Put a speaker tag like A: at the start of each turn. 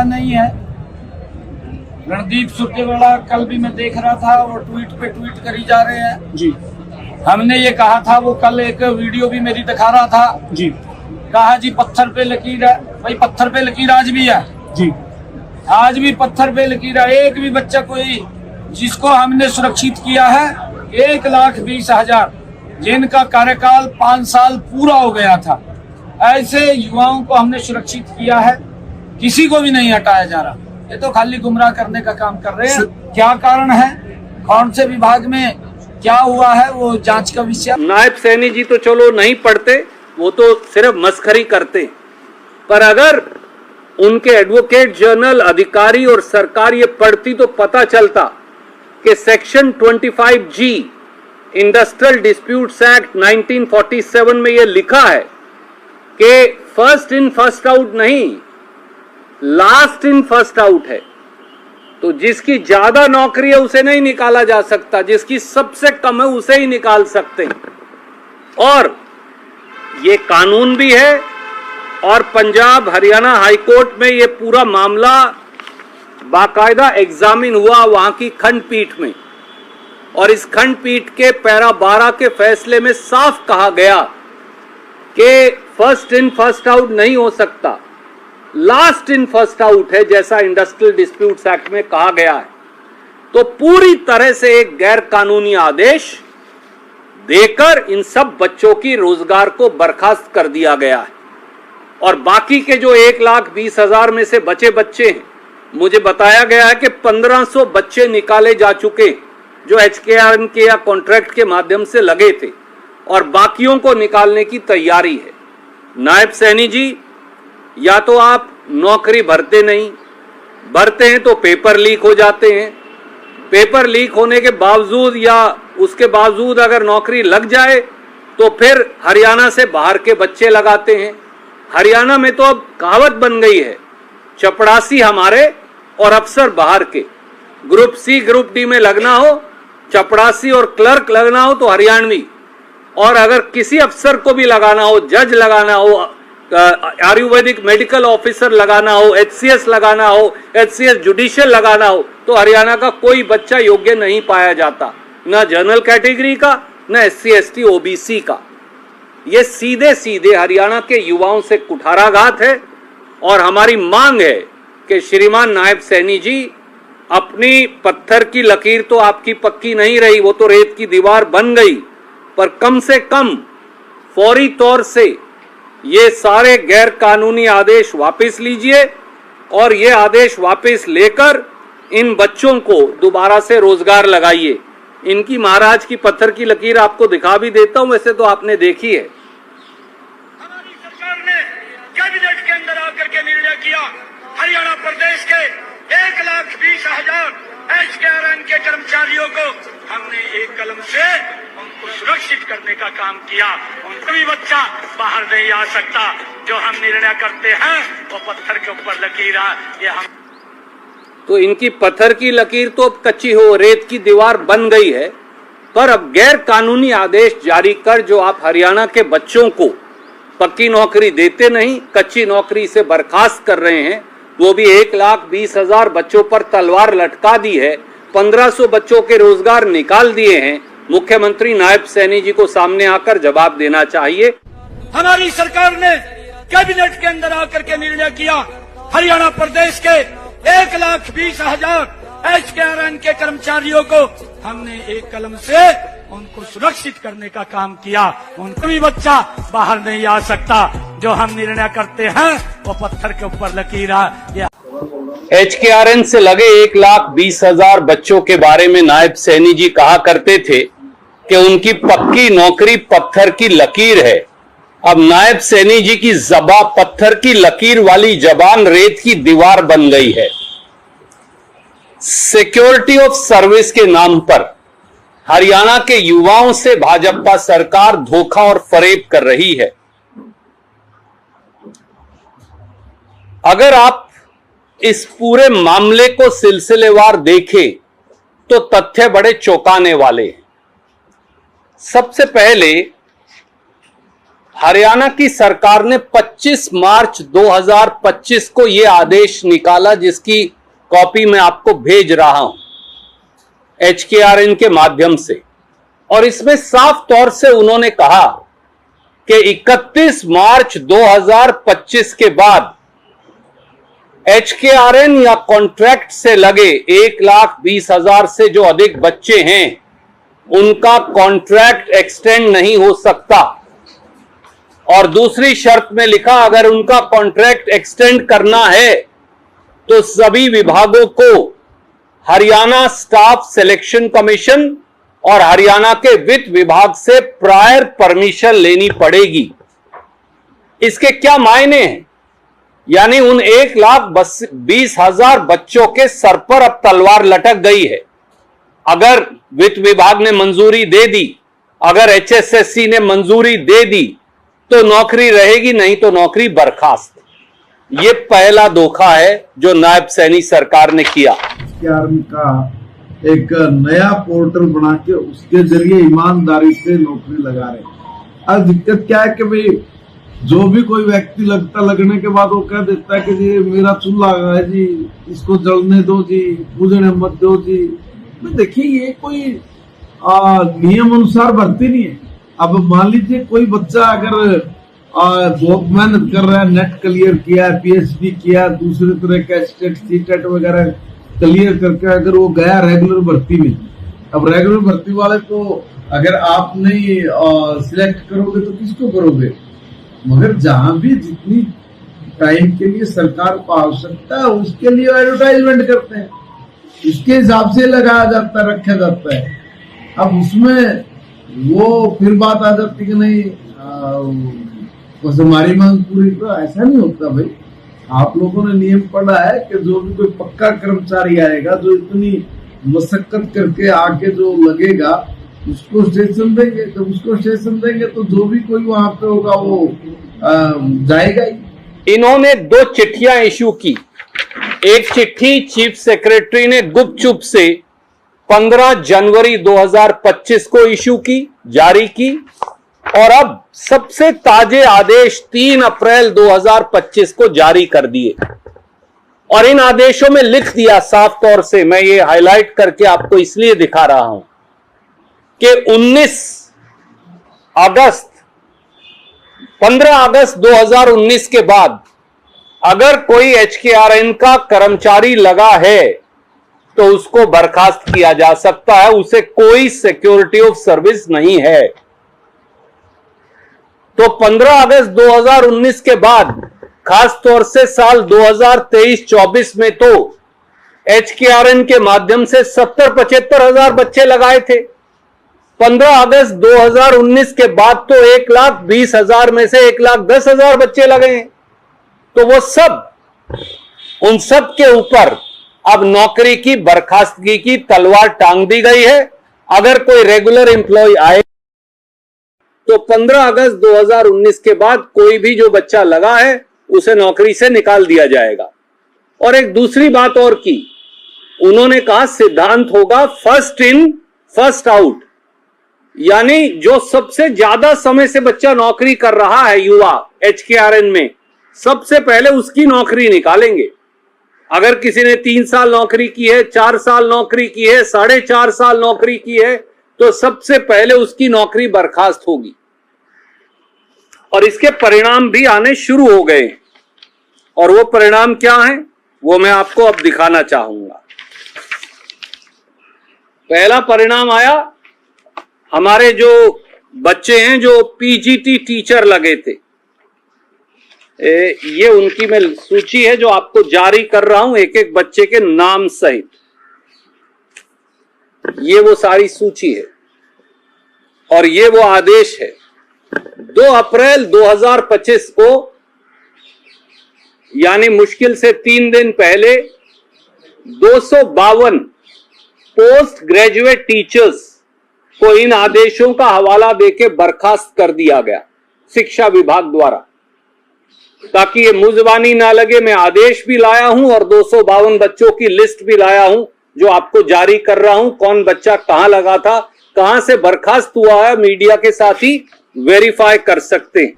A: ऐसा नहीं है। रणदीप सुरजेवाला कल भी मैं देख रहा था, वो ट्वीट पे ट्वीट करी जा रहे हैं
B: जी।
A: हमने ये कहा था, वो कल एक वीडियो भी मेरी दिखा रहा था
B: जी।
A: कहा जी पत्थर पे लकीर है। भाई पत्थर पे लकीर आज भी है
B: जी।
A: आज भी पत्थर पे लकीर है। एक भी बच्चा कोई जिसको हमने सुरक्षित किया है 1,20,000 जिनका कार्यकाल 5 साल पूरा हो गया था, ऐसे युवाओं को हमने सुरक्षित किया है। किसी को भी नहीं हटाया जा रहा। ये तो खाली गुमराह करने का काम कर रहे हैं। क्या कारण है, कौन से विभाग में क्या हुआ है, वो जांच का विषय।
C: नायब सैनी जी तो चलो नहीं पढ़ते, वो तो सिर्फ मस्खरी करते, पर अगर उनके एडवोकेट जनरल, अधिकारी और सरकार ये पढ़ती तो पता चलता कि section 25G industrial disputes act 1947 में ये लिखा है कि फर्स्ट इन फर्स्ट आउट नहीं, लास्ट इन फर्स्ट आउट है। तो जिसकी ज्यादा नौकरी है उसे नहीं निकाला जा सकता, जिसकी सबसे कम है उसे ही निकाल सकते हैं। और ये कानून भी है, और पंजाब हरियाणा हाईकोर्ट में ये पूरा मामला बाकायदा एग्जामिन हुआ वहां की खंडपीठ में, और इस खंडपीठ के पैरा 12 के फैसले में साफ कहा गया कि फर्स्ट इन फर्स्ट आउट नहीं हो सकता, लास्ट इन फर्स्ट आउट है, जैसा इंडस्ट्रियल डिस्प्यूट्स एक्ट में कहा गया है। तो पूरी तरह से एक गैर कानूनी आदेश देकर इन सब बच्चों की रोजगार को बर्खास्त कर दिया गया है। और बाकी के जो 1,20,000 में से बचे बच्चे हैं, मुझे बताया गया है कि 1500 बच्चे निकाले जा चुके, जो HKRN के या कॉन्ट्रैक्ट के माध्यम से लगे थे, और बाकियों को निकालने की तैयारी है। नायब सैनी जी, या तो आप नौकरी भरते नहीं, भरते हैं तो पेपर लीक हो जाते हैं, पेपर लीक होने के बावजूद या उसके बावजूद अगर नौकरी लग जाए तो फिर हरियाणा से बाहर के बच्चे लगाते हैं। हरियाणा में तो अब कहावत बन गई है, चपड़ासी हमारे और अफसर बाहर के। ग्रुप सी ग्रुप डी में लगना हो, चपड़ासी और क्लर्क लगना हो तो हरियाणवी, और अगर किसी अफसर को भी लगाना हो, जज लगाना हो, आयुर्वेदिक मेडिकल ऑफिसर लगाना हो, HCS लगाना हो, HCS जुडिशियल लगाना हो, तो हरियाणा का कोई बच्चा योग्य नहीं पाया जाता, न जनरल कैटेगरी का, न SC ST OBC का। ये सीधे सीधे हरियाणा के युवाओं से कुठाराघात है। और हमारी मांग है कि श्रीमान नायब सैनी जी, अपनी पत्थर की लकीर तो आपकी पक्की नहीं रही, वो तो रेत की दीवार बन गई, पर कम से कम फौरी तौर से ये सारे गैर कानूनी आदेश वापस लीजिए, और ये आदेश वापस लेकर इन बच्चों को दोबारा से रोजगार लगाइए। इनकी महाराज की पत्थर की लकीर आपको दिखा भी देता हूं, वैसे तो आपने देखी है।
D: हमारी सरकार ने कैबिनेट के अंदर आकर के निर्णय किया, हरियाणा प्रदेश के 1,20,000 HKRN के कर्मचारियों को हमने एक कलम से उनको सुरक्षित करने का काम किया। उनका भी बच्चा बाहर नहीं आ सकता। जो हम निर्णय करते हैं वो पत्थर के ऊपर लकीर है, ये हम।
C: तो इनकी पत्थर की लकीर तो अब कच्ची हो, रेत की दीवार बन गई है, पर अब गैर कानूनी आदेश जारी कर जो आप हरियाणा के बच्चों को पक्की नौकरी देते नहीं, कच्ची नौकरी से बर्खास्त कर रहे हैं, वो भी 1,20,000 बच्चों पर तलवार लटका दी है, 1500 बच्चों के रोजगार निकाल दिए हैं। मुख्यमंत्री नायब सैनी जी को सामने आकर जवाब देना चाहिए।
D: हमारी सरकार ने कैबिनेट के अंदर आकर के निर्णय किया, हरियाणा प्रदेश के 1,20,000 HKRN के कर्मचारियों को हमने एक कलम से उनको सुरक्षित करने का काम किया। उनका भी बच्चा बाहर नहीं आ सकता। जो हम निर्णय करते हैं वो पत्थर के ऊपर लकीर है।
C: HKRN से लगे 1,20,000 बच्चों के बारे में नायब सैनी जी कहा करते थे कि उनकी पक्की नौकरी पत्थर की लकीर है। अब नायब सैनी जी की ज़बां पत्थर की लकीर वाली जबान रेत की दीवार बन गई है। सिक्योरिटी ऑफ सर्विस के नाम पर हरियाणा के युवाओं से भाजपा सरकार धोखा और फरेब कर रही है। अगर आप इस पूरे मामले को सिलसिलेवार देखें तो तथ्य बड़े चौंकाने वाले हैं। सबसे पहले हरियाणा की सरकार ने 25 मार्च 2025 को यह आदेश निकाला, जिसकी कॉपी मैं आपको भेज रहा हूं HKRN के माध्यम से। और इसमें साफ तौर से उन्होंने कहा कि 31 मार्च 2025 के बाद HKRN या कॉन्ट्रैक्ट से लगे 1,20,000 से जो अधिक बच्चे हैं, उनका कॉन्ट्रैक्ट एक्सटेंड नहीं हो सकता। और दूसरी शर्त में लिखा, अगर उनका कॉन्ट्रैक्ट एक्सटेंड करना है तो सभी विभागों को हरियाणा स्टाफ सिलेक्शन कमीशन और हरियाणा के वित्त विभाग से प्रायर परमिशन लेनी पड़ेगी। इसके क्या मायने हैं? यानी उन 1,20,000 बच्चों के सर पर अब तलवार लटक गई है। अगर वित्त विभाग ने मंजूरी दे दी, अगर HSSC ने मंजूरी दे दी, तो नौकरी रहेगी, नहीं तो नौकरी बर्खास्त। ये पहला धोखा है जो नायब सैनी सरकार ने किया।
B: का एक नया पोर्टल बना के उसके जरिए ईमानदारी से नौकरी लगा रहे। अब दिक्कत क्या है कि भाई जो भी कोई व्यक्ति लगने के बाद वो कह देता है कि जी मेरा चूल्हा है जी, इसको जलने दो जी, पूजने मत दो जी। देखिए ये कोई नियम अनुसार भर्ती नहीं है। अब मान लीजिए कोई बच्चा अगर बहुत मेहनत कर रहा है, नेट क्लियर किया, PhD किया, दूसरे तरह का स्टेट सीटेट वगैरह क्लियर करके अगर वो गया रेगुलर भर्ती में, अब रेगुलर भर्ती वाले को अगर आप नहीं सिलेक्ट करोगे तो किसको करोगे? मगर जहां भी जितनी टाइम के लिए सरकार को आवश्यकता है उसके लिए एडवर्टाइजमेंट करते हैं, इसके हिसाब से लगाया जाता है, रखा जाता है। अब उसमें वो फिर बात आ जाती कि नहीं बस हमारी मांग पूरी, तो ऐसा नहीं होता भाई। आप लोगों ने नियम पढ़ा है कि जो भी कोई पक्का कर्मचारी आएगा, जो इतनी मशक्कत करके आके जो लगेगा, उसको स्टेशन देंगे। तो उसको स्टेशन देंगे तो जो भी कोई वहां पे होगा वो जाएगा ही।
C: इन्होंने 2 चिट्ठियां इशू की। एक चिट्ठी चीफ सेक्रेटरी ने गुपचुप से 15 जनवरी 2025 को इशू की, जारी की, और अब सबसे ताजे आदेश 3 अप्रैल 2025 को जारी कर दिए। और इन आदेशों में लिख दिया साफ तौर से, मैं ये हाईलाइट करके आपको इसलिए दिखा रहा हूं कि 15 अगस्त 2019 के बाद अगर कोई HKRN का कर्मचारी लगा है तो उसको बर्खास्त किया जा सकता है, उसे कोई सिक्योरिटी ऑफ सर्विस नहीं है। तो 15 अगस्त 2019 के बाद खास तौर से साल 2023-24 में तो HKRN के माध्यम से 70-75 हजार बच्चे लगाए थे। 15 अगस्त 2019 के बाद तो 1,20,000 में से 1,10,000 बच्चे लगे हैं। तो वो सब, उन सब के ऊपर अब नौकरी की बर्खास्तगी की तलवार टांग दी गई है। अगर कोई रेगुलर एम्प्लॉय आए तो 15 अगस्त 2019 के बाद कोई भी जो बच्चा लगा है उसे नौकरी से निकाल दिया जाएगा। और एक दूसरी बात और की, उन्होंने कहा सिद्धांत होगा फर्स्ट इन फर्स्ट आउट, यानी जो सबसे ज्यादा समय से बच्चा नौकरी कर रहा है, युवा HKRN में, सबसे पहले उसकी नौकरी निकालेंगे। अगर किसी ने 3 साल नौकरी की है, 4 साल नौकरी की है, 4.5 साल नौकरी की है, तो सबसे पहले उसकी नौकरी बर्खास्त होगी। और इसके परिणाम भी आने शुरू हो गए। और वो परिणाम क्या है वो मैं आपको अब दिखाना चाहूंगा। पहला परिणाम आया, हमारे जो बच्चे हैं जो PGT टीचर लगे थे, ये उनकी मैं सूची है जो आपको जारी कर रहा हूं एक एक बच्चे के नाम सहित। ये वो सारी सूची है और ये वो आदेश है। 2 अप्रैल 2025 को, यानी मुश्किल से 3 दिन पहले, 252 पोस्ट ग्रेजुएट टीचर्स को इन आदेशों का हवाला देके बर्खास्त कर दिया गया शिक्षा विभाग द्वारा। ताकि ये मुजबानी ना लगे, मैं आदेश भी लाया हूं और 252 बच्चों की लिस्ट भी लाया हूं जो आपको जारी कर रहा हूं। कौन बच्चा कहां लगा था, कहां से बर्खास्त हुआ है, मीडिया के साथ ही वेरीफाई कर सकते हैं।